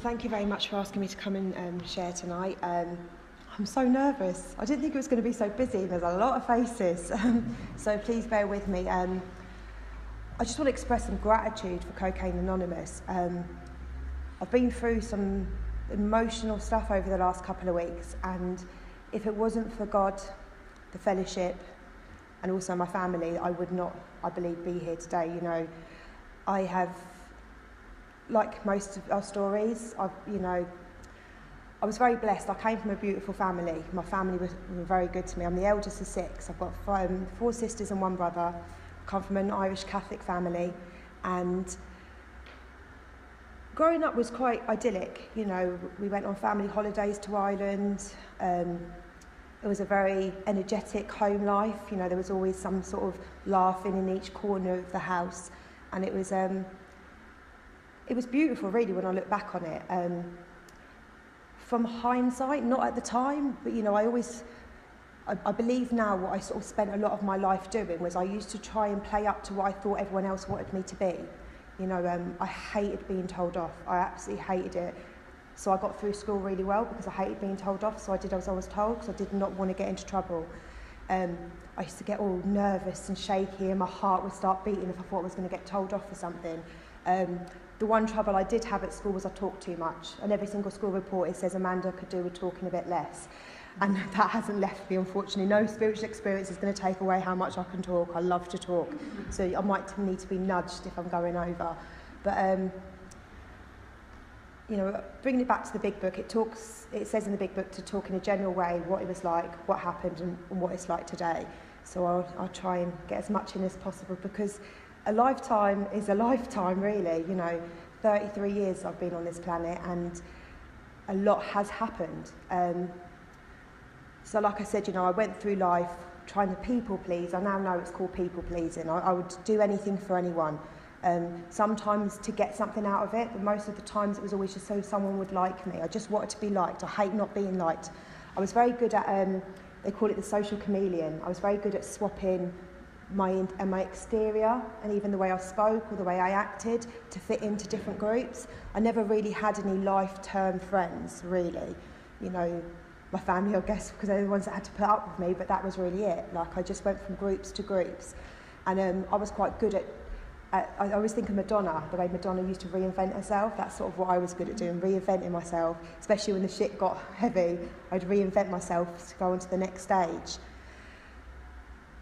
Thank you very much for asking me to come and share tonight. I'm so nervous. I didn't think it was going to be so busy. There's a lot of faces, so please bear with me. I just want to express some gratitude for Cocaine Anonymous. I've been through some emotional stuff over the last couple of weeks, and if it wasn't for God, the fellowship, and also my family, I would not, I believe, be here today. You know, I have, like most of our stories, I was very blessed. I came from a beautiful family. My family were very good to me. I'm the eldest of 6. I've got 4 sisters and 1 brother. I come from an Irish Catholic family, and growing up was quite idyllic. You know, we went on family holidays to Ireland. It was a very energetic home life. You know, there was always some sort of laughing in each corner of the house, and it was beautiful, really, when I look back on it. From hindsight, not at the time, but you know, I believe now what I sort of spent a lot of my life doing was I used to try and play up to what I thought everyone else wanted me to be. You know, I hated being told off. I absolutely hated it. So I got through school really well because I hated being told off, so I did as I was told because I did not want to get into trouble. I used to get all nervous and shaky, and my heart would start beating if I thought I was going to get told off for something. The one trouble I did have at school was I talked too much, and every single school report it says Amanda could do with talking a bit less, and that hasn't left me, unfortunately. No spiritual experience is going to take away how much I can talk. I love to talk, so I might need to be nudged if I'm going over. But you know, bringing it back to the big book, it says in the big book to talk in a general way what it was like, what happened, and what it's like today. So I'll try and get as much in as possible, because a lifetime is a lifetime, really. You know, 33 years I've been on this planet, and a lot has happened. So like I said, you know, I went through life trying to people please. I now know it's called people pleasing. I would do anything for anyone. Sometimes to get something out of it, but most of the times it was always just so someone would like me. I just wanted to be liked. I hate not being liked. I was very good at, they call it the social chameleon. I was very good at swapping my exterior and even the way I spoke or the way I acted to fit into different groups. I never really had any life-term friends, really. You know, my family, I guess, because they're the ones that had to put up with me, but that was really it. Like, I just went from groups to groups. And I was quite good at I always think of Madonna, the way Madonna used to reinvent herself. That's sort of what I was good at doing, reinventing myself, especially when the shit got heavy. I'd reinvent myself to go on to the next stage.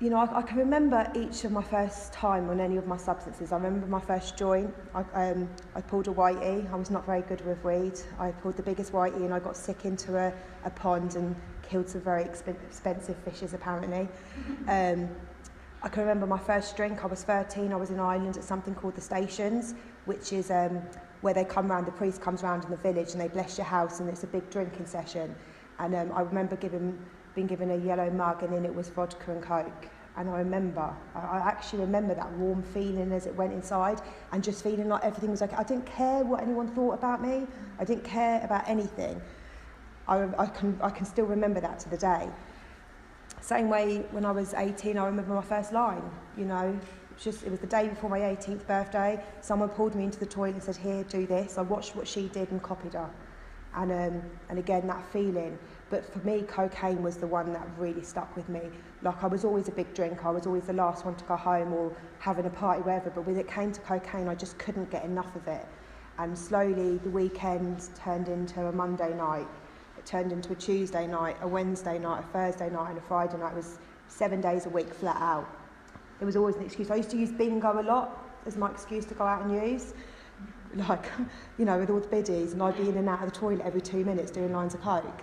You know, I can remember each of my first time on any of my substances. I remember my first joint. I pulled a whitey. I was not very good with weed. I pulled the biggest whitey, and I got sick into a pond and killed some very expensive fishes, apparently. I can remember my first drink. I was 13. I was in Ireland at something called the Stations, which is where they come round, the priest comes round in the village and they bless your house, and it's a big drinking session. And I remember being given a yellow mug, and in it was vodka and Coke. And I actually remember that warm feeling as it went inside, and just feeling like everything was okay. I didn't care what anyone thought about me. I didn't care about anything. I can still remember that to the day. Same way when I was 18, I remember my first line. You know, it was the day before my 18th birthday. Someone pulled me into the toilet and said, "Here, do this." I watched what she did and copied her. And again, that feeling. But for me, cocaine was the one that really stuck with me. Like, I was always a big drinker. I was always the last one to go home or having a party, wherever. But when it came to cocaine, I just couldn't get enough of it. And slowly, the weekend turned into a Monday night. It turned into a Tuesday night, a Wednesday night, a Thursday night, and a Friday night. It was 7 days a week, flat out. It was always an excuse. I used to use bingo a lot as my excuse to go out and use. Like, you know, with all the biddies, and I'd be in and out of the toilet every 2 minutes doing lines of Coke.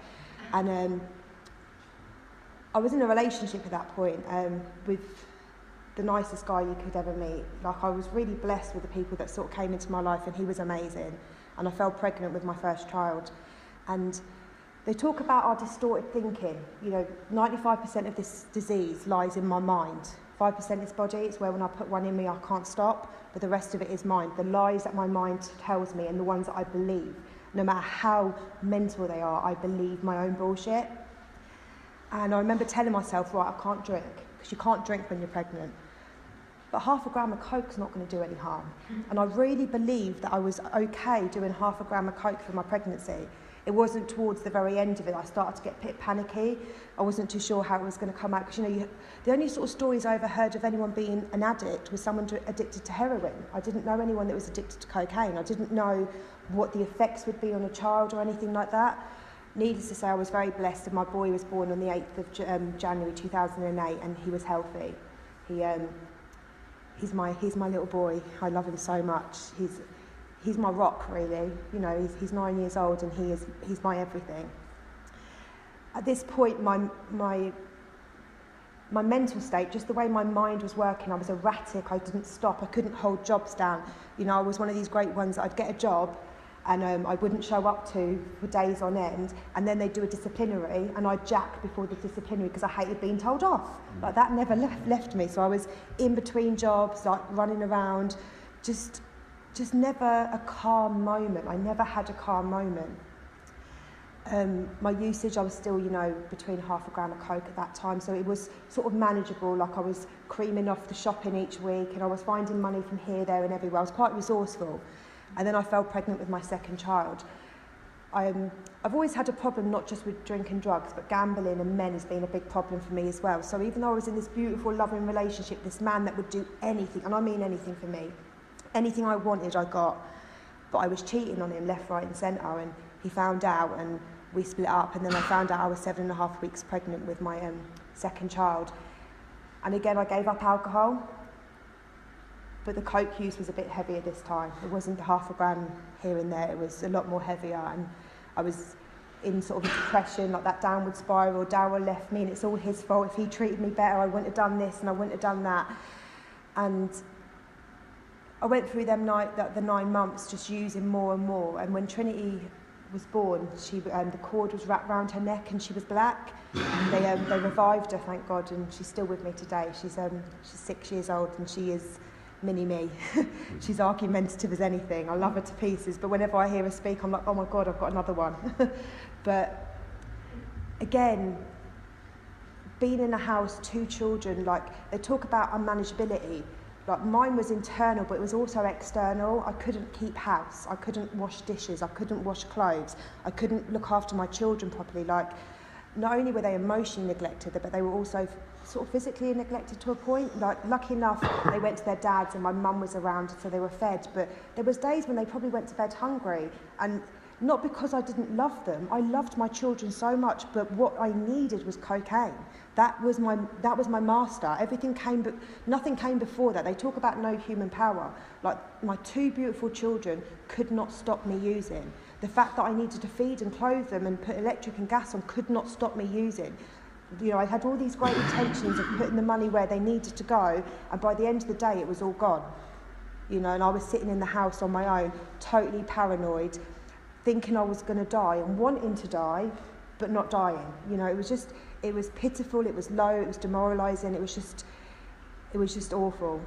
And I was in a relationship at that point with the nicest guy you could ever meet. Like, I was really blessed with the people that sort of came into my life, and he was amazing. And I fell pregnant with my first child. And they talk about our distorted thinking. You know, 95% of this disease lies in my mind. 5% is body. It's where when I put one in me, I can't stop. But the rest of it is mind. The lies that my mind tells me and the ones that I believe. No matter how mental they are, I believe my own bullshit. And I remember telling myself, right, I can't drink. Because you can't drink when you're pregnant. But but half a gram of coke's not going to do any harm. And I really believed that I was okay doing half a gram of coke for my pregnancy. It wasn't towards the very end of it I started to get a bit panicky. I wasn't too sure how it was going to come out, because the only sort of stories I ever heard of anyone being an addict was someone addicted to heroin. I didn't know anyone that was addicted to cocaine. I didn't know what the effects would be on a child or anything like that. Needless to say, I was very blessed, and my boy was born on the 8th of January 2008, and he was healthy. He's my little boy. I love him so much. He's my rock, really. He's 9 years old, and he's my everything. At this point, my mental state, just the way my mind was working, I was erratic. I didn't stop. I couldn't hold jobs down. I was one of these great ones that I'd get a job, and I wouldn't show up to for days on end, and then they'd do a disciplinary, and I'd jack before the disciplinary because I hated being told off. Like, that never left me. So I was in between jobs, like running around, just never a calm moment. I never had a calm moment. My usage, I was still, between half a gram of coke at that time, so it was sort of manageable. Like, I was creaming off the shopping each week, and I was finding money from here, there and everywhere. I was quite resourceful. And then I fell pregnant with my second child. I've always had a problem not just with drink and drugs, but gambling and men has been a big problem for me as well. So even though I was in this beautiful, loving relationship, this man that would do anything, and I mean anything for me, anything I wanted, I got. But I was cheating on him left, right and centre, and he found out, and we split up, and then I found out I was 7.5 weeks pregnant with my second child. And again, I gave up alcohol. But the coke use was a bit heavier this time. It wasn't half a gram here and there. It was a lot more heavier. And I was in sort of a depression, like that downward spiral. Darryl left me, and it's all his fault. If he treated me better, I wouldn't have done this and I wouldn't have done that. And I went through the 9 months just using more and more. And when Trinity was born, the cord was wrapped around her neck and she was black. They revived her, thank God, and she's still with me today. She's 6 years old, and she is mini-me. She's argumentative as anything. I love her to pieces, but whenever I hear her speak, I'm like, oh my God, I've got another one. But again, being in a house, 2 children, like, they talk about unmanageability. Like, mine was internal, but it was also external. I couldn't keep house. I couldn't wash dishes. I couldn't wash clothes. I couldn't look after my children properly. Like, not only were they emotionally neglected, but they were also sort of physically neglected to a point. Like, lucky enough, they went to their dads and my mum was around, so they were fed. But there was days when they probably went to bed hungry, and not because I didn't love them. I loved my children so much, but what I needed was cocaine. That was my master. Nothing came before that. They talk about no human power. Like, my 2 beautiful children could not stop me using. The fact that I needed to feed and clothe them and put electric and gas on could not stop me using. I had all these great intentions of putting the money where they needed to go, and by the end of the day, it was all gone. And I was sitting in the house on my own, totally paranoid, thinking I was going to die and wanting to die, but not dying. It was pitiful, it was low, it was demoralising, it was just awful.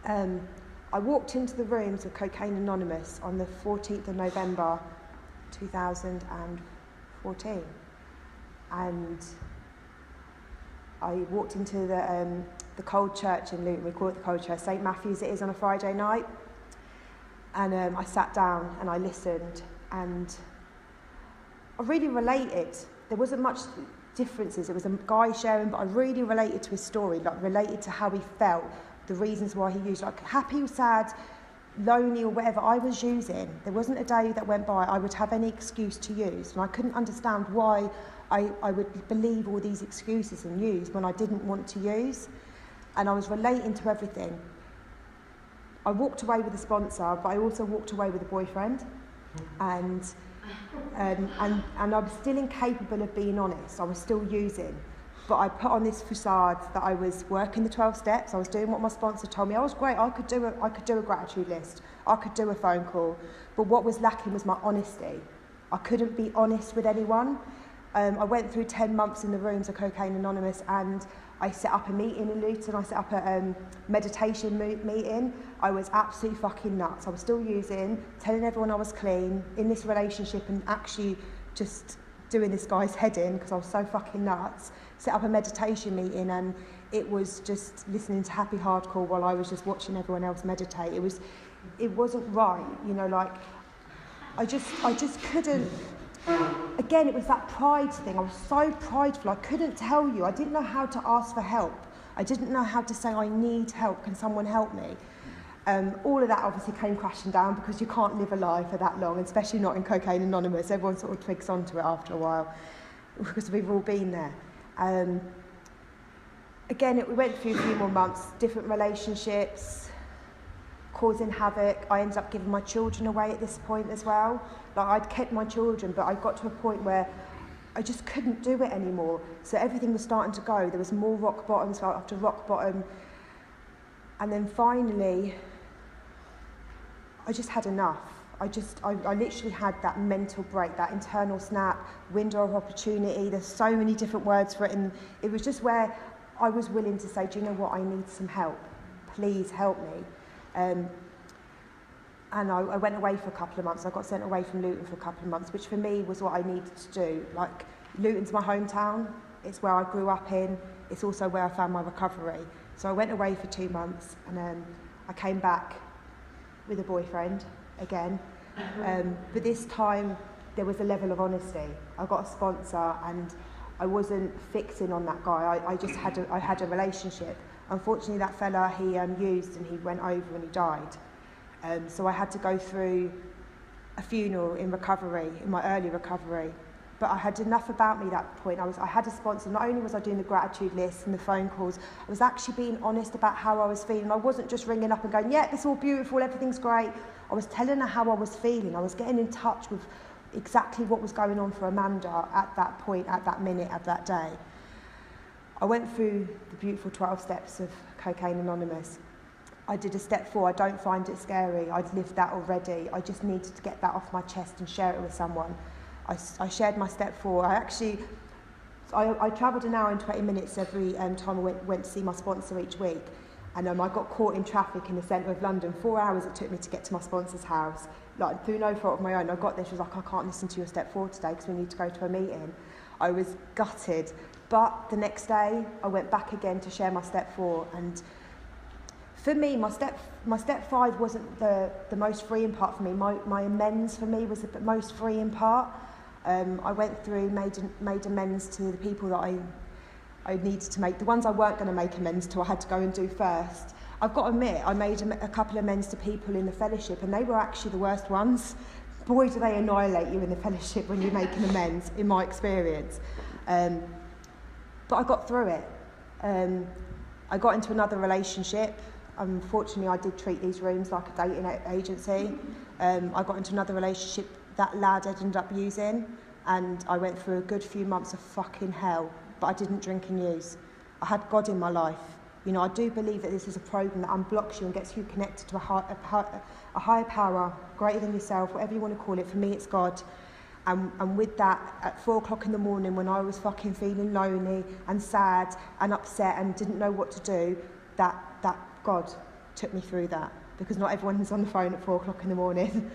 I walked into the rooms of Cocaine Anonymous on the 14th of November 2014, and I walked into the Cold Church in Luton. We call it the Cold Church, St Matthew's it is, on a Friday night, and I sat down and I listened, and I really related. There wasn't much differences. It was a guy sharing, but I really related to his story, like related to how he felt, the reasons why he used, like happy or sad, lonely or whatever. I was using. There wasn't a day that went by I would have any excuse to use, and I couldn't understand why I would believe all these excuses and use when I didn't want to use. And I was relating to everything. I walked away with a sponsor, but I also walked away with a boyfriend, and I was still incapable of being honest. I was still using, but I put on this facade that I was working the 12 steps. I was doing what my sponsor told me. I was great. I could do a gratitude list. I could do a phone call, but what was lacking was my honesty. I couldn't be honest with anyone. I went through 10 months in the rooms of Cocaine Anonymous, and I set up a meeting in Luton. I set up a meditation meeting. I was absolutely fucking nuts. I was still using, telling everyone I was clean, in this relationship, and actually just doing this guy's head in because I was so fucking nuts. Set up a meditation meeting, and it was just listening to happy hardcore while I was just watching everyone else meditate. It wasn't right, you know, like, I just couldn't. Again, it was that pride thing. I was so prideful. I couldn't tell you. I didn't know how to ask for help. I didn't know how to say, I need help. Can someone help me? All of that obviously came crashing down because you can't live a lie for that long, especially not in Cocaine Anonymous. Everyone sort of twigs onto it after a while because we've all been there. Again, we went through a few more months, different relationships, causing havoc. I ended up giving my children away at this point as well. Like, I'd kept my children, but I got to a point where I just couldn't do it anymore. So everything was starting to go. There was more rock bottoms after rock bottom. And then finally, I just had enough. I literally had that mental break, that internal snap, window of opportunity. There's so many different words for it. And it was just where I was willing to say, do you know what? I need some help. Please help me. And I went away for a couple of months. I got sent away from Luton for a couple of months, which for me was what I needed to do. Like, Luton's my hometown. It's where I grew up in. It's also where I found my recovery. So I went away for 2 months, and I came back with a boyfriend again. But this time, there was a level of honesty. I got a sponsor, and I wasn't fixing on that guy. I had a relationship. Unfortunately, that fella, he used, and he went over and he died. So I had to go through a funeral in recovery, in my early recovery. But I had enough about me at that point. I had a sponsor. Not only was I doing the gratitude lists and the phone calls, I was actually being honest about how I was feeling. I wasn't just ringing up and going, yeah, it's all beautiful, everything's great. I was telling her how I was feeling. I was getting in touch with exactly what was going on for Amanda at that point, at that minute, at that day. I went through the beautiful 12 steps of Cocaine Anonymous. I did a step 4. I don't find it scary. I'd lived that already. I just needed to get that off my chest and share it with someone. I shared my step 4. I travelled an hour and 20 minutes every time I went to see my sponsor each week. And I got caught in traffic in the centre of London. 4 hours it took me to get to my sponsor's house. Like, through no fault of my own. I got there, she was like, I can't listen to your step 4 today because we need to go to a meeting. I was gutted. But the next day, I went back again to share my step 4. And for me, my step 5 wasn't the most freeing part for me. My amends for me was the most freeing part. I went through, made amends to the people that I needed to make. The ones I weren't going to make amends to, I had to go and do first. I've got to admit, I made a couple of amends to people in the fellowship, and they were actually the worst ones. Boy, do they annihilate you in the fellowship when you're making amends, in my experience. But I got through it. I got into another relationship. Unfortunately, I did treat these rooms like a dating agency. I got into another relationship that lad ended up using, and I went through a good few months of fucking hell, but I didn't drink and use. I had God in my life. You know, I do believe that this is a program that unblocks you and gets you connected to a higher power, greater than yourself, whatever you want to call it. For me, it's God. And with that, at 4 o'clock in the morning, when I was fucking feeling lonely and sad and upset and didn't know what to do, that God took me through that, because not everyone is on the phone at 4 o'clock in the morning.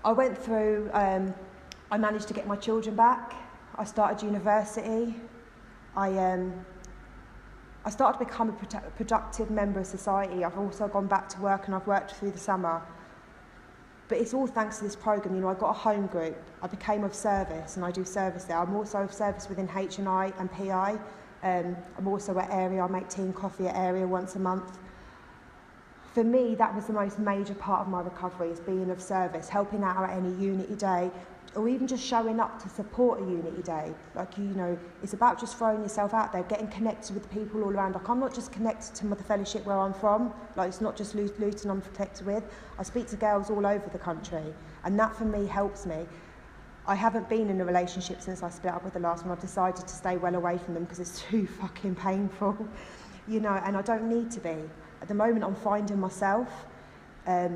I went through, I managed to get my children back. I started university. I started to become a productive member of society. I've also gone back to work, and I've worked through the summer. But it's all thanks to this programme. You know, I got a home group. I became of service, and I do service there. I'm also of service within H&I and PI. I'm also at Area. I make tea and coffee at Area once a month. For me, that was the most major part of my recovery, is being of service, helping out at any Unity Day, or even just showing up to support a Unity Day. Like, you know, it's about just throwing yourself out there, getting connected with the people all around. Like, I'm not just connected to the fellowship where I'm from. Like, it's not just Luton I'm connected with. I speak to girls all over the country, and that for me helps me. I haven't been in a relationship since I split up with the last one. I've decided to stay well away from them because it's too fucking painful, you know, and I don't need to be. At the moment, I'm finding myself. I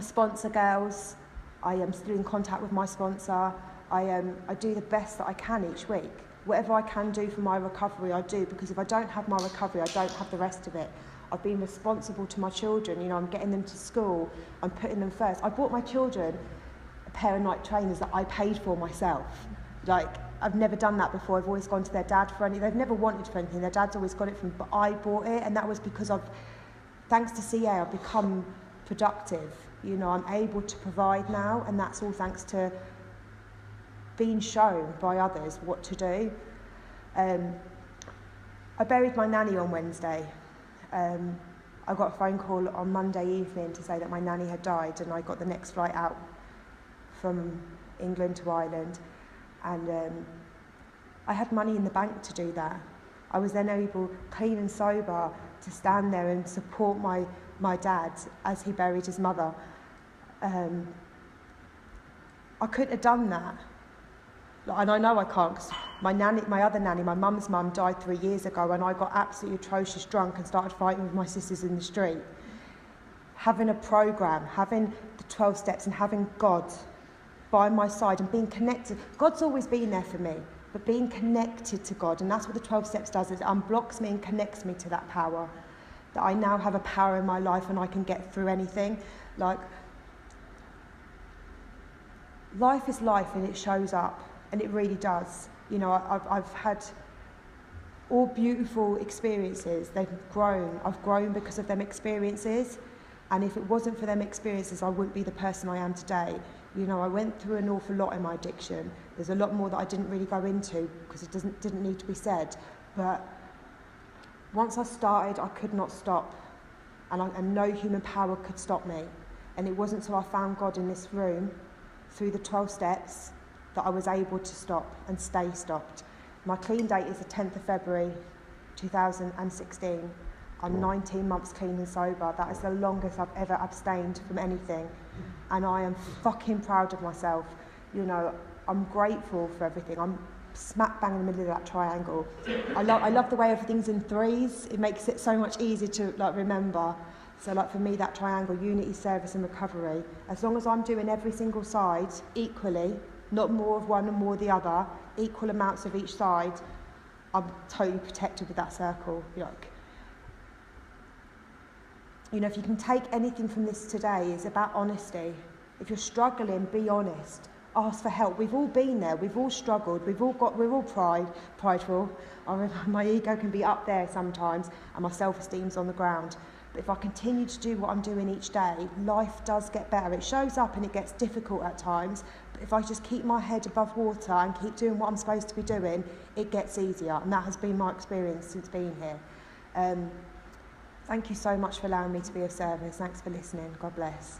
sponsor girls. I am still in contact with my sponsor. I do the best that I can each week. Whatever I can do for my recovery, I do, because if I don't have my recovery, I don't have the rest of it. I've been responsible to my children. You know, I'm getting them to school. I'm putting them first. I bought my children a pair of Nike trainers that I paid for myself. Like, I've never done that before. I've always gone to their dad for anything. They've never wanted for anything. Their dad's always got it from, but I bought it, and that was because thanks to CA, I've become productive. You know, I'm able to provide now, and that's all thanks to being shown by others what to do. I buried my nanny on Wednesday. I got a phone call on Monday evening to say that my nanny had died, and I got the next flight out from England to Ireland. And I had money in the bank to do that. I was then able, clean and sober, to stand there and support my dad as he buried his mother. I couldn't have done that. And I know I can't, because my other nanny, my mum's mum, died 3 years ago, and I got absolutely atrocious drunk and started fighting with my sisters in the street. Having a programme, having the 12 steps, and having God by my side and being connected. God's always been there for me, but being connected to God, and that's what the 12 steps does, is it unblocks me and connects me to that power. That I now have a power in my life and I can get through anything. Like, life is life, and it shows up. And it really does. You know, I've had all beautiful experiences. They've grown. I've grown because of them experiences. And if it wasn't for them experiences, I wouldn't be the person I am today. You know, I went through an awful lot in my addiction. There's a lot more that I didn't really go into because it didn't need to be said. But once I started, I could not stop. And no human power could stop me. And it wasn't until I found God in this room, through the 12 steps, that I was able to stop and stay stopped. My clean date is the 10th of February 2016. I'm 19 months clean and sober. That is the longest I've ever abstained from anything. And I am fucking proud of myself. You know, I'm grateful for everything. I'm smack bang in the middle of that triangle. I love the way everything's in threes. It makes it so much easier to remember. So for me, that triangle, unity, service and recovery, as long as I'm doing every single side equally, not more of one and more of the other, equal amounts of each side, I'm totally protected with that circle. You know, if you can take anything from this today, it's about honesty. If you're struggling, be honest. Ask for help. We've all been there. We've all struggled. We're all prideful. My ego can be up there sometimes, and my self-esteem's on the ground. But if I continue to do what I'm doing each day, life does get better. It shows up and it gets difficult at times, but if I just keep my head above water and keep doing what I'm supposed to be doing, it gets easier. And that has been my experience since being here. Thank you so much for allowing me to be of service. Thanks for listening. God bless.